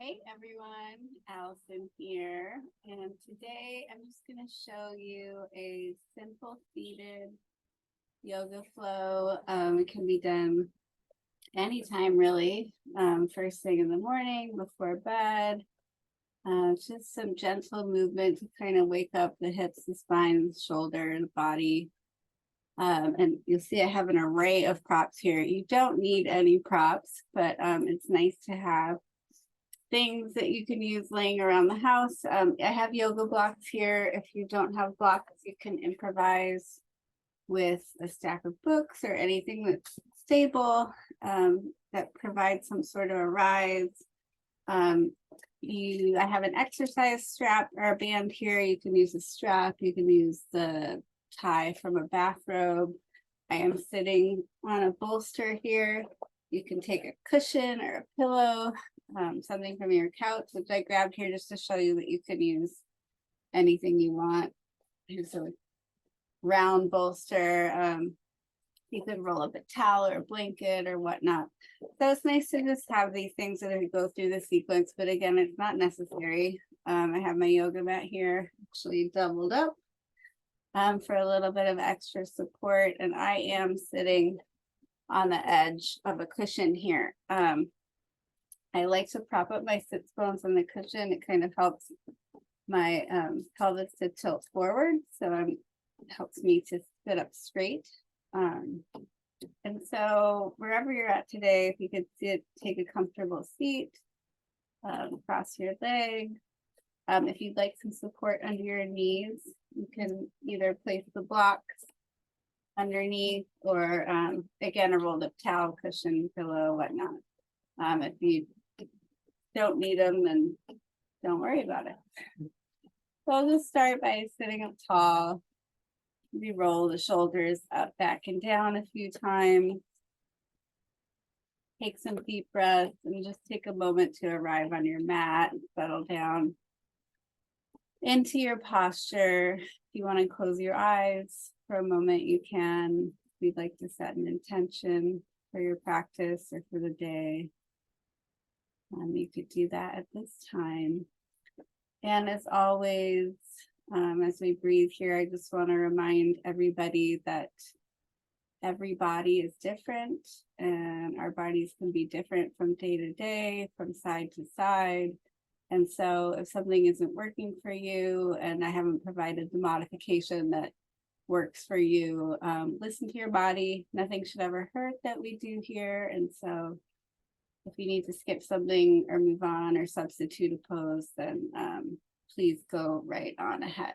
Hey everyone, Allison here, and today I'm just going to show you a simple seated yoga flow. It can be done anytime really, first thing in the morning, before bed. Just some gentle movement to kind of wake up the hips, the spine, the shoulder, the body. And you'll see I have an array of props here. You don't need any props, but it's nice to have things that you can use laying around the house. I have yoga blocks here. If you don't have blocks, you can improvise with a stack of books or anything that's stable, that provides some sort of a rise. I have an exercise strap or a band here. You can use a strap. You can use the tie from a bathrobe. I am sitting on a bolster here. You can take a cushion or a pillow, something from your couch, which I grabbed here just to show you that you can use anything you want. Here's a round bolster. You could roll up a towel or a blanket or whatnot. So it's nice to just have these things that go through the sequence, but again, it's not necessary. I have my yoga mat here, actually doubled up for a little bit of extra support, and I am sitting on the edge of a cushion here. I like to prop up my sits bones on the cushion. It kind of helps my pelvis to tilt forward, so it helps me to sit up straight. And so wherever you're at today, if you could take a comfortable seat, cross your leg. If you'd like some support under your knees, you can either place the blocks underneath or again, a rolled up towel, cushion, pillow, whatnot. If you don't need them, then don't worry about it. So I'll just start by sitting up tall. We roll the shoulders up, back, and down a few times. Take some deep breaths and just take a moment to arrive on your mat and settle down into your posture. If you want to close your eyes for a moment, you can. If you'd like to set an intention for your practice or for the day, you could do that at this time. And as always, as we breathe here, I just want to remind everybody that every body is different and our bodies can be different from day to day, from side to side. And so if something isn't working for you and I haven't provided the modification that works for you, listen to your body. Nothing should ever hurt that we do here. And so if you need to skip something or move on or substitute a pose, then please go right on ahead.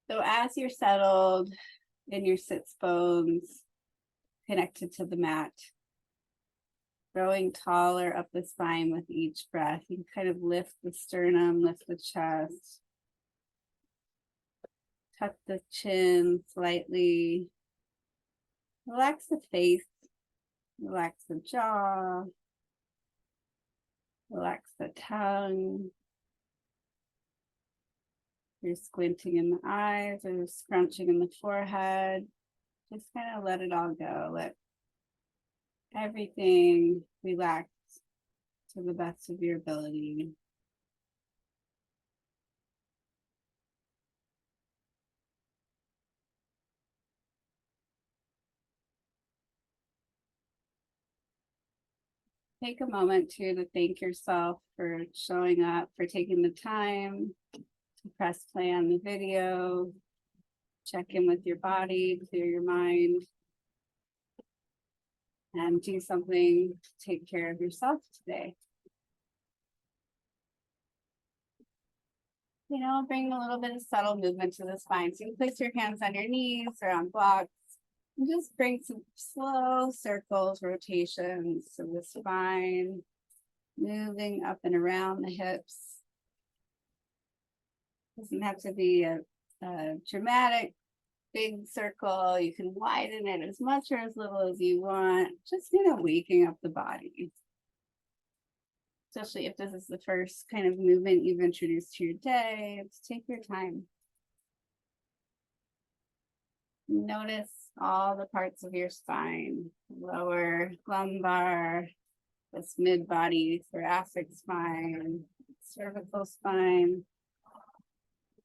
So as you're settled in your sits bones, connected to the mat, growing taller up the spine with each breath, you can kind of lift the sternum, lift the chest, tuck the chin slightly, relax the face, relax the jaw, relax the tongue. You're squinting in the eyes or scrunching in the forehead. Just kind of let it all go. Let everything relax to the best of your ability. Take a moment too to thank yourself for showing up, for taking the time to press play on the video, check in with your body, clear your mind, and do something to take care of yourself today. Bring a little bit of subtle movement to the spine. So you can place your hands on your knees or on blocks and just bring some slow circles, rotations to the spine, moving up and around the hips. Doesn't have to be a dramatic big circle. You can widen it as much or as little as you want. Just waking up the body. Especially if this is the first kind of movement you've introduced to your day. Take your time. Notice all the parts of your spine, lower lumbar, this mid-body, thoracic spine, cervical spine.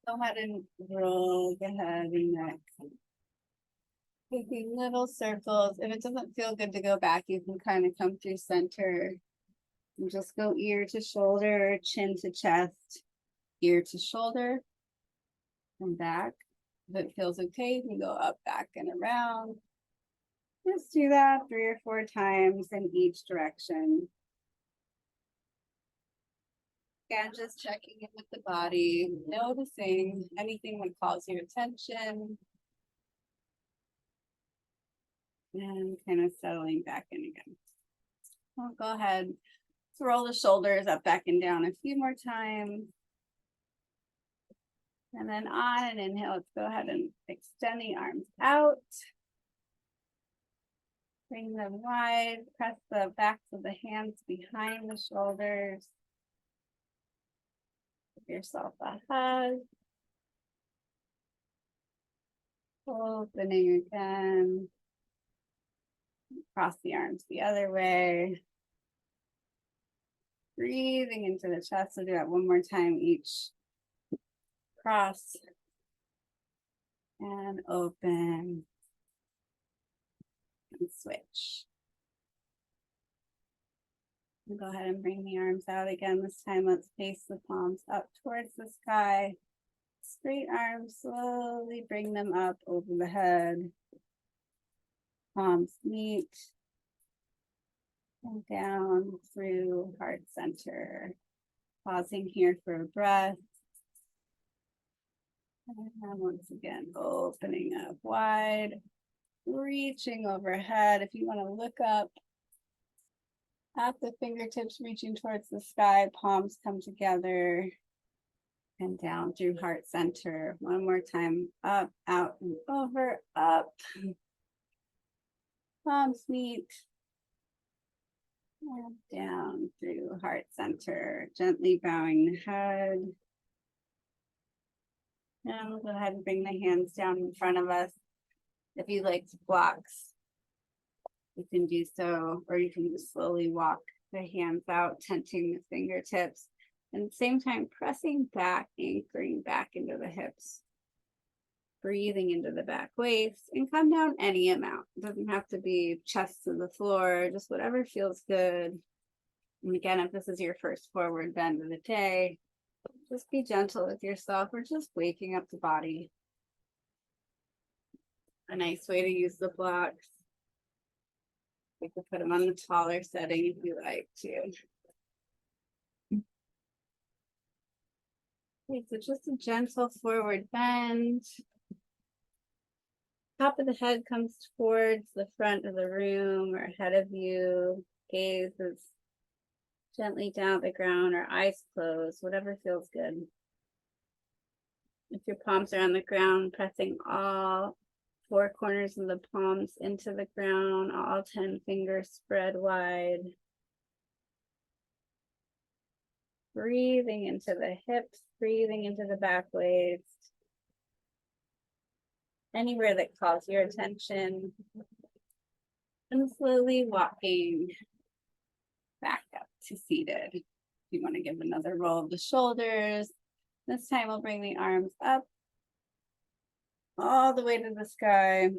Go ahead and roll the head and neck. Taking little circles. If it doesn't feel good to go back, you can kind of come through center and just go ear to shoulder, chin to chest, ear to shoulder, and back. If it feels okay, you can go up, back, and around. Just do that 3 or 4 times in each direction. Again, just checking in with the body, noticing anything that calls your attention. And kind of settling back in again. I'll go ahead, roll the shoulders up, back, and down a few more times. And then on an inhale, let's go ahead and extend the arms out. Bring them wide, press the backs of the hands behind the shoulders. Give yourself a hug. Opening again. Cross the arms the other way. Breathing into the chest. So do that one more time each. Cross. And open. And switch. And go ahead and bring the arms out again. This time, let's face the palms up towards the sky. Straight arms, slowly bring them up over the head. Palms meet. And down through heart center. Pausing here for a breath. And once again, opening up wide. Reaching overhead. If you want to look up at the fingertips, reaching towards the sky, palms come together. And down through heart center. One more time. Up, out, and over, up. Palms meet. And down through heart center. Gently bowing the head. And we'll go ahead and bring the hands down in front of us. If you like to blocks, you can do so, or you can just slowly walk the hands out, tenting the fingertips. And at the same time, pressing back, anchoring back into the hips. Breathing into the back waist and come down any amount. It doesn't have to be chest to the floor, just whatever feels good. And again, if this is your first forward bend of the day, just be gentle with yourself. We're just waking up the body. A nice way to use the blocks. You can put them on the taller setting if you like to. Okay, so just a gentle forward bend. Top of the head comes towards the front of the room or ahead of you. Gaze is gently down the ground or eyes closed, whatever feels good. If your palms are on the ground, pressing all 4 corners of the palms into the ground, all 10 fingers spread wide. Breathing into the hips, breathing into the back waist. Anywhere that calls your attention. And slowly walking back up to seated. If you want to give another roll of the shoulders, this time we'll bring the arms up all the way to the sky.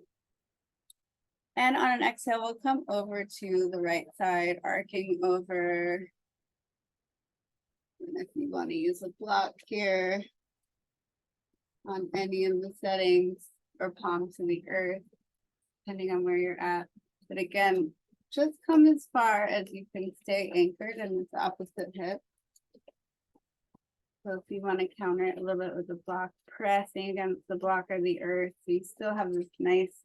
And on an exhale, we'll come over to the right side, arcing over. And if you want to use a block here on any of the settings, or palm to the earth, depending on where you're at. But again, just come as far as you can stay anchored in this opposite hip. So if you want to counter it a little bit with the block, pressing against the block or the earth, so you still have this nice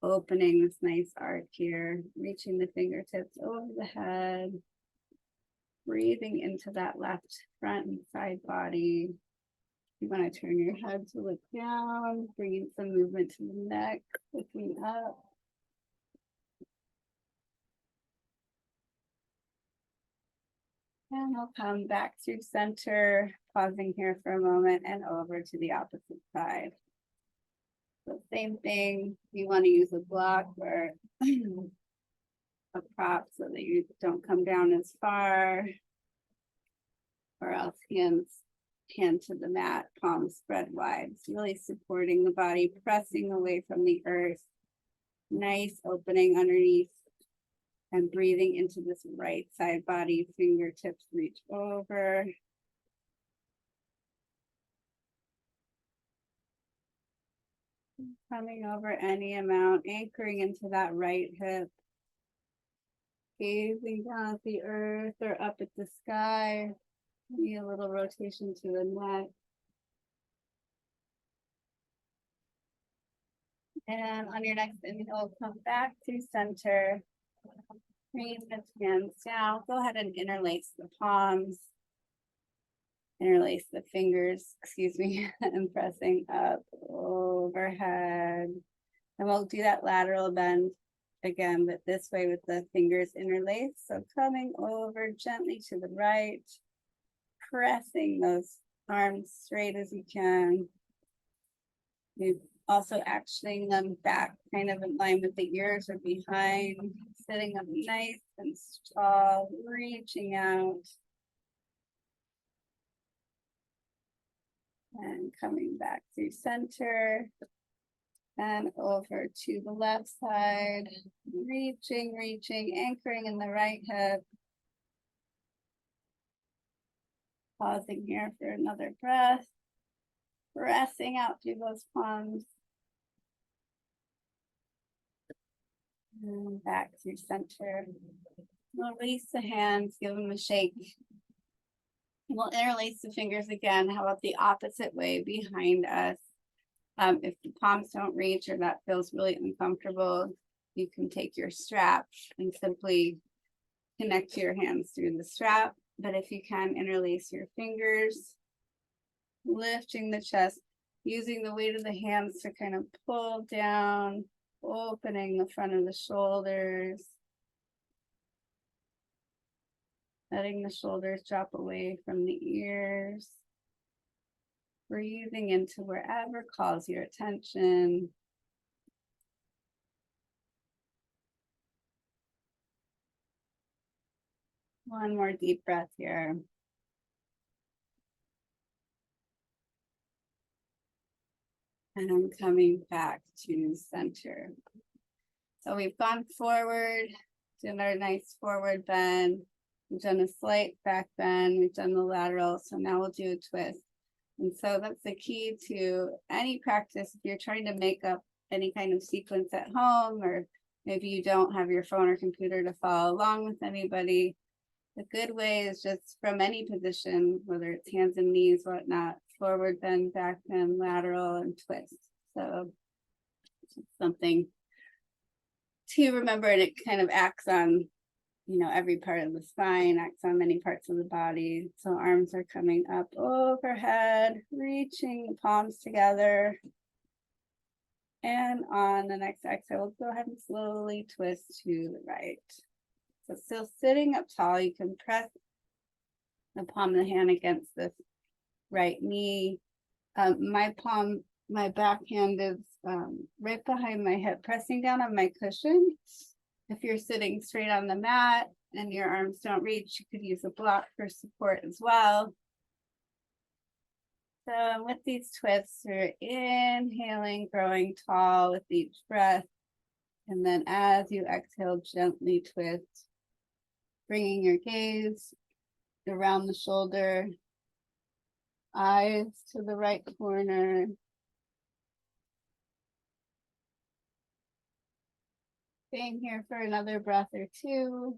opening, this nice arc here, reaching the fingertips over the head, breathing into that left front and side body. You want to turn your head to look down, bringing some movement to the neck, looking up. And we'll come back through center, pausing here for a moment and over to the opposite side. So same thing, you want to use a block or a prop so that you don't come down as far. Or else hand to the mat, palms spread wide. It's really supporting the body, pressing away from the earth. Nice opening underneath. And breathing into this right side body, fingertips reach over. Coming over any amount, anchoring into that right hip. Gazing down at the earth or up at the sky. Maybe a little rotation to the neck. And on your next inhale, come back to center. Bring the hands down. Go ahead and interlace the palms. Interlace the fingers, and pressing up overhead. And we'll do that lateral bend again, but this way with the fingers interlaced. So coming over gently to the right, pressing those arms straight as you can. You also actioning them back kind of in line with the ears or behind, sitting up nice and tall, reaching out. And coming back through center and over to the left side, reaching, anchoring in the right hip. Pausing here for another breath, pressing out through those palms. And back through center. Release the hands, give them a shake. We'll interlace the fingers again. How about the opposite way behind us? If the palms don't reach or that feels really uncomfortable, you can take your strap and simply connect your hands through the strap. But if you can, interlace your fingers, lifting the chest, using the weight of the hands to kind of pull down, opening the front of the shoulders. Letting the shoulders drop away from the ears. Breathing into wherever calls your attention. One more deep breath here. And I'm coming back to center. So we've gone forward, done our nice forward bend. We've done a slight back bend. We've done the lateral. So now we'll do a twist. And so that's the key to any practice. If you're trying to make up any kind of sequence at home, or maybe you don't have your phone or computer to follow along with anybody, a good way is just from any position, whether it's hands and knees, whatnot, forward bend, back bend, lateral, and twist. So something to remember, and it kind of acts on every part of the spine, acts on many parts of the body. So arms are coming up overhead, reaching the palms together. And on the next exhale, we'll go ahead and slowly twist to the right. So still sitting up tall, you can press the palm of the hand against the right knee. My back hand is right behind my hip, pressing down on my cushion. If you're sitting straight on the mat and your arms don't reach, you could use a block for support as well. So with these twists, you're inhaling, growing tall with each breath. And then as you exhale, gently twist, bringing your gaze around the shoulder, eyes to the right corner. Staying here for another breath or two.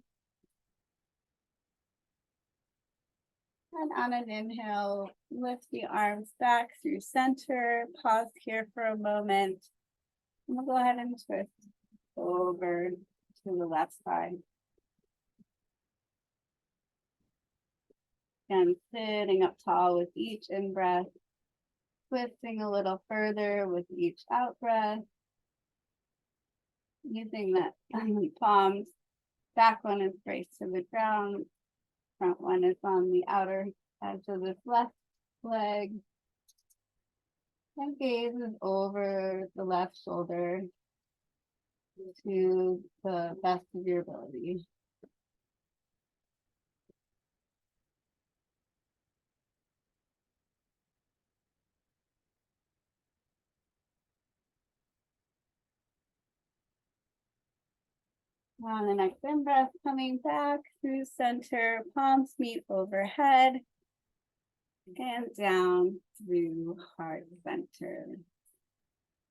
And on an inhale, lift the arms back through center. Pause here for a moment. And we'll go ahead and twist over to the left side. And sitting up tall with each in-breath. Twisting a little further with each out-breath. Using that palms, back one is braced to the ground, front one is on the outer edge of this left leg, and gaze is over the left shoulder. to the best of your ability. On the next in breath, coming back through center, palms meet overhead, and down through heart center.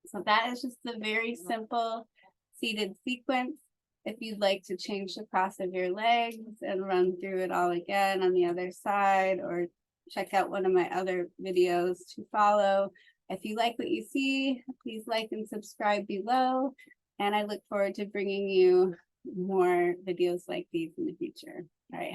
So that is just the very simple seated sequence. If you'd like to change the cross of your legs and run through it all again on the other side, or check out one of my other videos to follow. If you like what you see, please like and subscribe below. And I look forward to bringing you more videos like these in the future. All right.